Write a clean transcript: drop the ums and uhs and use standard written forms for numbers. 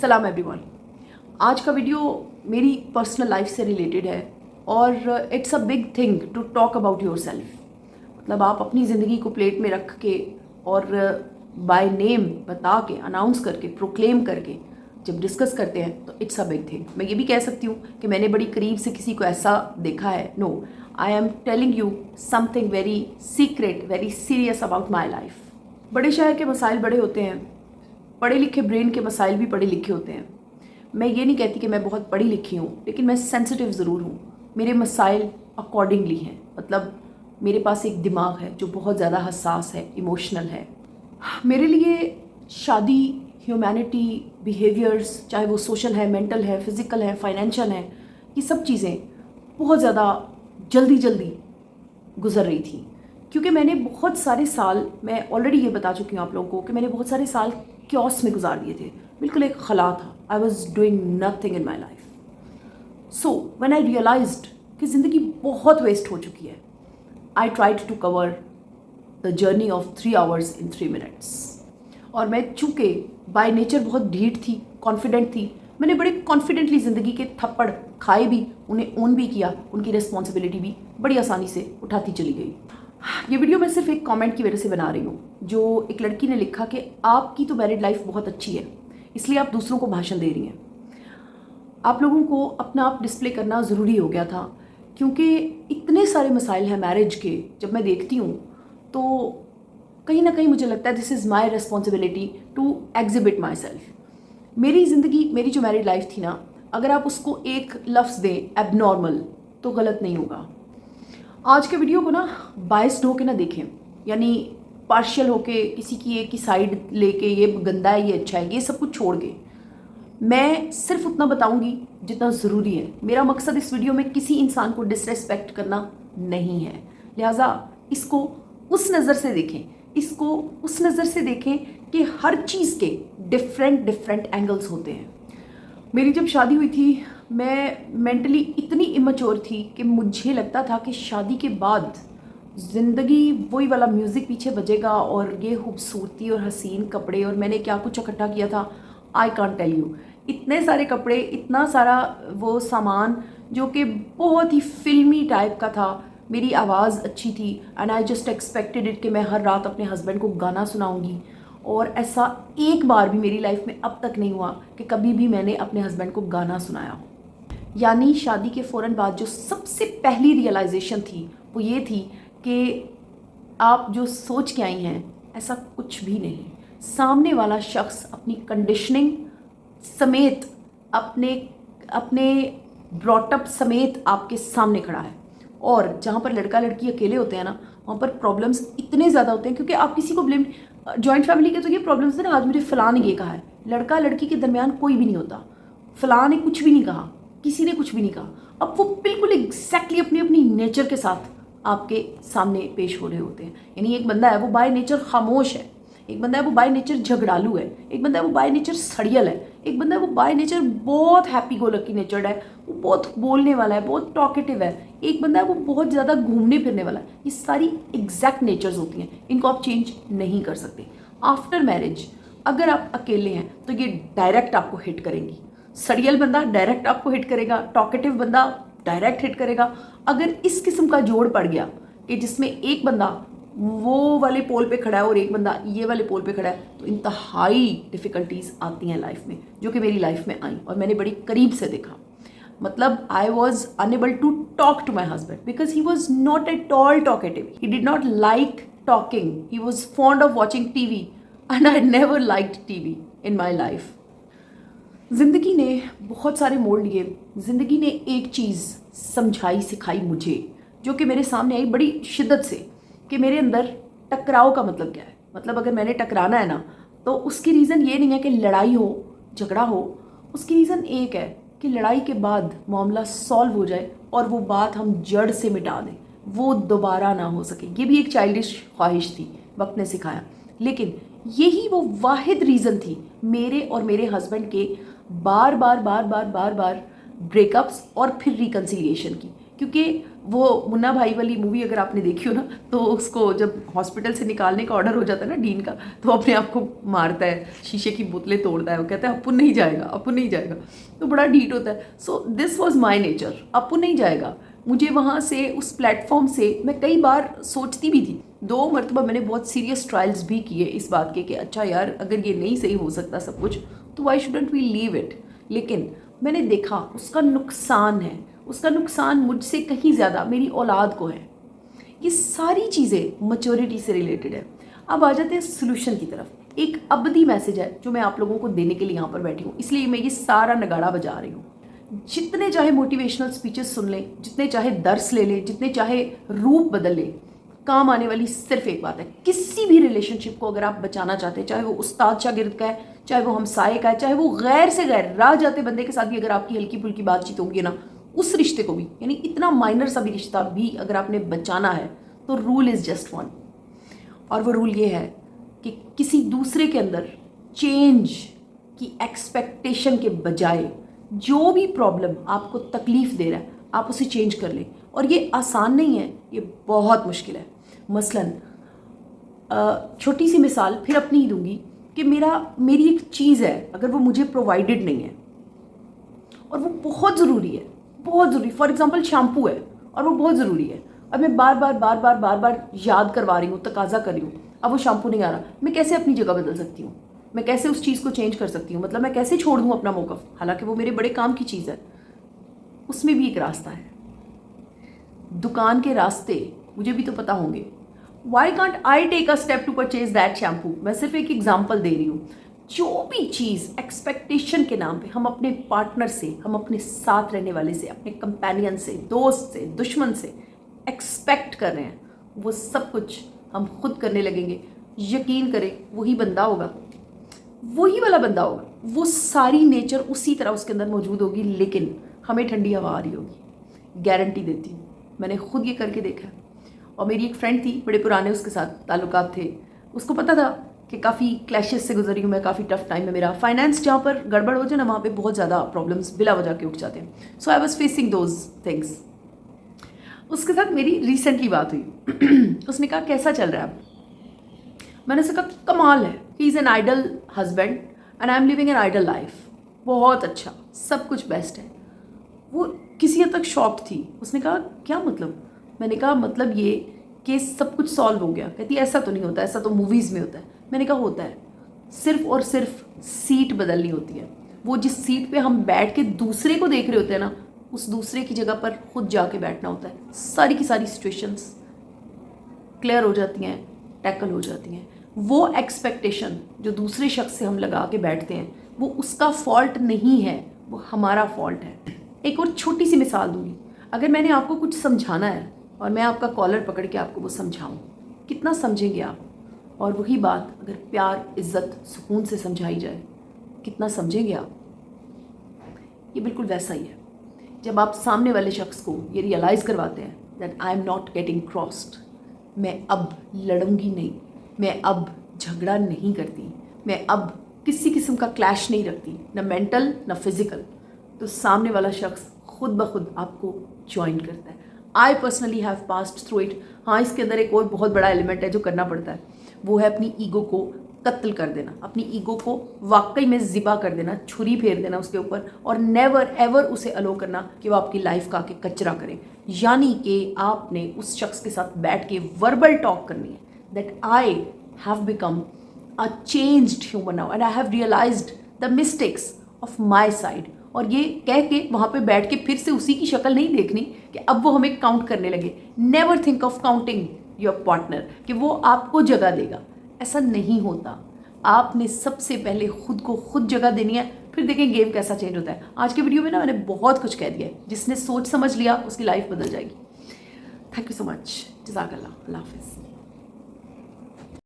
सलाम एवरीवन। आज का वीडियो मेरी पर्सनल लाइफ से रिलेटेड है और it's a big thing to talk about yourself. मतलब आप अपनी ज़िंदगी को प्लेट में रख के और बाय नेम बता के, अनाउंस करके, प्रोक्लेम करके जब डिस्कस करते हैं तो इट्स अ बिग थिंग। मैं ये भी कह सकती हूँ कि मैंने बड़ी करीब से किसी को ऐसा देखा है। No, I am telling you something very secret, very serious about my life. बड़े शहर के मसाइल बड़े होते हैं, पढ़े लिखे ब्रेन के मसाइल भी पढ़े लिखे होते हैं। मैं ये नहीं कहती कि मैं बहुत पढ़ी लिखी हूँ, लेकिन मैं सेंसिटिव ज़रूर हूँ। मेरे मसाइल अकॉर्डिंगली हैं। मतलब मेरे पास एक दिमाग है जो बहुत ज़्यादा हसास है, इमोशनल है। मेरे लिए शादी, ह्यूमैनिटी, बिहेवियर्स, चाहे वो सोशल है, मेंटल है, फिज़िकल है, फाइनेंशियल है, ये सब चीज़ें बहुत ज़्यादा जल्दी जल्दी गुजर रही थी। क्योंकि मैंने बहुत सारे साल, मैं ऑलरेडी ये बता चुकी हूँ आप लोगों को कि मैंने बहुत सारे साल क्योस में गुजार दिए थे। बिल्कुल एक खला था। I was doing nothing in my life. So when I realised कि ज़िंदगी बहुत वेस्ट हो चुकी है, I tried to cover the journey of 3 hours in 3 minutes। और मैं चूँकि बाय नेचर बहुत ढीठ थी, कॉन्फिडेंट थी, मैंने बड़े कॉन्फिडेंटली ज़िंदगी के थप्पड़ खाए भी, उन्हें ओन भी किया, उनकी रिस्पॉन्सिबिलिटी भी बड़ी आसानी से उठाती चली गई। ये वीडियो मैं सिर्फ एक कमेंट की वजह से बना रही हूँ, जो एक लड़की ने लिखा कि आपकी तो मैरिड लाइफ बहुत अच्छी है, इसलिए आप दूसरों को भाषण दे रही हैं। आप लोगों को अपना आप डिस्प्ले करना ज़रूरी हो गया था, क्योंकि इतने सारे मसाइल हैं मैरिज के। जब मैं देखती हूँ तो कहीं ना कहीं मुझे लगता है this is my responsibility to exhibit myself. मेरी ज़िंदगी, मेरी जो मैरिड लाइफ थी ना, अगर आप उसको एक लफ्ज़ दें एबनॉर्मल, तो गलत नहीं होगा। आज के वीडियो को ना बायस्ड होके ना देखें, यानी पार्शियल होके किसी की एक ही साइड लेके ये गंदा है, ये अच्छा है, ये सब कुछ छोड़ के मैं सिर्फ उतना बताऊंगी जितना ज़रूरी है। मेरा मकसद इस वीडियो में किसी इंसान को डिसरेस्पेक्ट करना नहीं है, लिहाजा इसको उस नज़र से देखें, इसको उस नज़र से देखें कि हर चीज़ के डिफरेंट एंगल्स होते हैं। मेरी जब शादी हुई थी, मैं मेंटली इतनी इमेच्योर थी कि मुझे लगता था कि शादी के बाद ज़िंदगी वही वाला म्यूज़िक पीछे बजेगा और ये खूबसूरती और हसीन कपड़े, और मैंने क्या कुछ इकट्ठा किया था, आई कांट टेल यू। इतने सारे कपड़े, इतना सारा वो सामान जो कि बहुत ही फिल्मी टाइप का था। मेरी आवाज़ अच्छी थी and I just expected it कि मैं हर रात अपने हस्बैंड को गाना सुनाऊंगी। और ऐसा एक बार भी मेरी लाइफ में अब तक नहीं हुआ कि कभी भी मैंने अपने हस्बैंड को गाना सुनाया हो। यानी शादी के फ़ौरन बाद जो सबसे पहली रियलाइजेशन थी वो ये थी कि आप जो सोच के आई हैं ऐसा कुछ भी नहीं। सामने वाला शख्स अपनी कंडीशनिंग समेत, अपने अपने ब्रॉटअप समेत आपके सामने खड़ा है। और जहाँ पर लड़का लड़की अकेले होते हैं ना, वहाँ पर प्रॉब्लम्स इतने ज़्यादा होते हैं, क्योंकि आप किसी को ब्लेम, जॉइंट फैमिली के तो ये प्रॉब्लम्स है ना, आज मुझे फ़लाँ ने ये कहा है, लड़का लड़की के दरमियान कोई भी नहीं होता, फ़लाँ ने कुछ भी नहीं कहा, किसी ने कुछ भी नहीं कहा। अब वो बिल्कुल एग्जैक्टली अपनी अपनी नेचर के साथ आपके सामने पेश हो रहे होते हैं। यानी एक बंदा है वो बाय नेचर खामोश है, एक बंदा है वो बाय नेचर झगड़ालू है, एक बंदा है वो बाय नेचर सड़ियल है, एक बंदा है वो बाय नेचर बहुत हैप्पी गो लकी नेचर्ड है, वो बहुत बोलने वाला है, बहुत टॉकेटिव है, एक बंदा है वो बहुत ज़्यादा घूमने फिरने वाला है। ये सारी एग्जैक्ट नेचर्स होती हैं, इनको आप चेंज नहीं कर सकते। आफ्टर मैरिज अगर आप अकेले हैं तो ये डायरेक्ट आपको हिट करेंगी। सड़ियल बंदा डायरेक्ट आपको हिट करेगा, टॉकेटिव बंदा डायरेक्ट हिट करेगा। अगर इस किस्म का जोड़ पड़ गया कि जिसमें एक बंदा वो वाले पोल पे खड़ा है और एक बंदा ये वाले पोल पे खड़ा है, तो इंतहाई डिफ़िकल्टीज आती हैं लाइफ में, जो कि मेरी लाइफ में आई और मैंने बड़ी करीब से देखा। मतलब I was unable to talk to my husband because he was not at all talkative, he did not like talking, he was fond of watching TV and I never liked TV in my life. ज़िंदगी ने बहुत सारे मोड़ लिए। ज़िंदगी ने एक चीज़ समझाई, सिखाई मुझे, जो कि मेरे सामने आई बड़ी शिद्दत से, कि मेरे अंदर टकराव का मतलब क्या है। मतलब अगर मैंने टकराना है ना, तो उसकी रीज़न ये नहीं है कि लड़ाई हो, झगड़ा हो। उसकी रीज़न एक है कि लड़ाई के बाद मामला सॉल्व हो जाए और वो बात हम जड़ से मिटा दें, वो दोबारा ना हो सके। ये भी एक चाइल्डिश ख्वाहिश थी, वक्त ने सिखाया। लेकिन यही वो वाहिद रीज़न थी मेरे और मेरे हस्बैंड के बार बार ब्रेकअप्स और फिर रिकन्सिलिएशन की, क्योंकि वो मुन्ना भाई वाली मूवी अगर आपने देखी हो ना, तो उसको जब हॉस्पिटल से निकालने का ऑर्डर हो जाता है ना डीन का, तो अपने आप को मारता है, शीशे की बोतलें तोड़ता है, वो कहता है अपुन नहीं जाएगा, अपुन नहीं जाएगा, तो बड़ा डीट होता है। So this was my nature, अपुन नहीं जाएगा। मुझे वहाँ से, उस प्लेटफॉर्म से मैं कई बार सोचती भी थी, 2 मरतबा मैंने बहुत सीरियस ट्रायल्स भी किए इस बात के कि अच्छा यार अगर ये नहीं सही हो सकता सब कुछ, तो why shouldn't we leave it. लेकिन मैंने देखा उसका नुकसान है, उसका नुकसान मुझसे कहीं ज़्यादा मेरी औलाद को है। ये सारी चीज़ें मैच्योरिटी से रिलेटेड है। अब आ जाते हैं सोल्यूशन की तरफ। एक अबदी मैसेज है जो मैं आप लोगों को देने के लिए यहाँ पर बैठी हूँ, इसलिए मैं ये सारा नगाड़ा बजा रही हूँ। जितने चाहे मोटिवेशनल स्पीचेस सुन लें, जितने चाहे दर्स ले लें, जितने चाहे रूप बदल लें, काम आने वाली सिर्फ एक बात है। किसी भी रिलेशनशिप को अगर आप बचाना चाहते हैं, चाहे वो उस्ताद शागिर्द का है, चाहे वो हमसाये का है, चाहे वो गैर से गैर राह जाते बंदे के साथ भी अगर आपकी हल्की फुल्की बातचीत होगी ना, उस रिश्ते को भी, यानी इतना माइनर सा भी रिश्ता भी अगर आपने बचाना है, तो रूल इज़ जस्ट वन। और वो रूल ये है कि किसी दूसरे के अंदर चेंज की एक्सपेक्टेशन के बजाय जो भी प्रॉब्लम आपको तकलीफ़ दे रहा है, आप उसे चेंज कर लें। और ये आसान नहीं है, ये बहुत मुश्किल है। मसलन छोटी सी मिसाल फिर अपनी ही दूंगी कि मेरी एक चीज़ है, अगर वो मुझे प्रोवाइडेड नहीं है और वो बहुत ज़रूरी है, बहुत ज़रूरी, फॉर एग्जांपल शैम्पू है और वो बहुत ज़रूरी है, अब मैं बार बार याद करवा रही हूँ, तकाजा कर रही हूँ, अब वो शैम्पू नहीं आ रहा, मैं कैसे अपनी जगह बदल सकती हूँ? मैं कैसे उस चीज़ को चेंज कर सकती हूँ? मतलब मैं कैसे छोड़ दूँ अपना मौक़िफ़, हालांकि वो मेरे बड़े काम की चीज़ है। उसमें भी एक रास्ता है। दुकान के रास्ते मुझे भी तो पता होंगे। Why can't I take a step to purchase that shampoo? मैं सिर्फ एक एग्जाम्पल दे रही हूँ। जो भी चीज़ एक्सपेक्टेशन के नाम पे हम अपने पार्टनर से, हम अपने साथ रहने वाले से, अपने कंपेनियन से, दोस्त से, दुश्मन से एक्सपेक्ट कर रहे हैं, वो सब कुछ हम खुद करने लगेंगे, यकीन करें वही बंदा होगा, वही वाला बंदा होगा, वो सारी नेचर उसी तरह उसके अंदर मौजूद होगी, लेकिन हमें ठंडी हवा आ रही होगी। गारंटी देती हूँ, मैंने खुद ये करके देखा है। और मेरी एक फ्रेंड थी, बड़े पुराने उसके साथ ताल्लुकात थे, उसको पता था कि काफ़ी क्लैशेस से गुजरी हूँ मैं, काफ़ी टफ टाइम है मेरा। फाइनेंस जहाँ पर गड़बड़ हो जाए ना, वहाँ पे बहुत ज़्यादा प्रॉब्लम्स बिला वजह के उठ जाते हैं। So I was facing those things. उसके साथ मेरी रिसेंटली बात हुई। उसने कहा कैसा चल रहा है अब? मैंने उससे कहा कमाल है, he is an ideal husband and I am living an ideal life, बहुत अच्छा, सब कुछ बेस्ट है। वो किसी हद तक शॉक्ड थी। उसने कहा क्या मतलब? मैंने कहा मतलब ये कि सब कुछ सॉल्व हो गया। कहती ऐसा तो नहीं होता, ऐसा तो मूवीज़ में होता है। मैंने कहा होता है, सिर्फ और सिर्फ सीट बदलनी होती है। वो जिस सीट पे हम बैठ के दूसरे को देख रहे होते हैं ना, उस दूसरे की जगह पर खुद जाके बैठना होता है। सारी की सारी सिचुएशंस क्लियर हो जाती हैं, टैकल हो जाती हैं। वो एक्सपेक्टेशन जो दूसरे शख्स से हम लगा के बैठते हैं, वो उसका फॉल्ट नहीं है, वो हमारा फॉल्ट है। एक और छोटी सी मिसाल दूंगी। अगर मैंने आपको कुछ समझाना है और मैं आपका कॉलर पकड़ के आपको वो समझाऊं, कितना समझेंगे आप? और वही बात अगर प्यार, इज़्ज़त, सुकून से समझाई जाए, कितना समझेंगे आप? ये बिल्कुल वैसा ही है जब आप सामने वाले शख्स को ये रियलाइज़ करवाते हैं that I am not getting crossed. मैं अब लड़ूंगी नहीं, मैं अब झगड़ा नहीं करती, मैं अब किसी किस्म का क्लैश नहीं रखती, ना मेंटल ना फिजिकल, तो सामने वाला शख्स खुद ब खुद आपको ज्वाइन करता है। I personally have passed through it. हाँ, इसके अंदर एक और बहुत बड़ा एलिमेंट है जो करना पड़ता है, वो है अपनी ईगो को कत्ल कर देना, अपनी ईगो को वाकई में ज़िबा कर देना, छुरी फेर देना उसके ऊपर, और नेवर एवर उसे अलो करना कि वो आपकी लाइफ का आके कचरा करे। यानी कि आपने उस शख्स के साथ बैठ के वर्बल टॉक करनी है that I have become a changed human now and I have realised the mistakes of my side. और ये कह के वहाँ पे बैठ के फिर से उसी की शक्ल नहीं देखनी कि अब वो हमें काउंट करने लगे। Never think of counting your partner कि वो आपको जगह देगा, ऐसा नहीं होता। आपने सबसे पहले खुद को खुद जगह देनी है, फिर देखें गेम कैसा चेंज होता है। आज के वीडियो में ना मैंने बहुत कुछ कह दिया है, जिसने सोच समझ लिया उसकी लाइफ बदल जाएगी। Thank you so much. जज़ाकल्लाह। अल्लाह हाफ़िज़।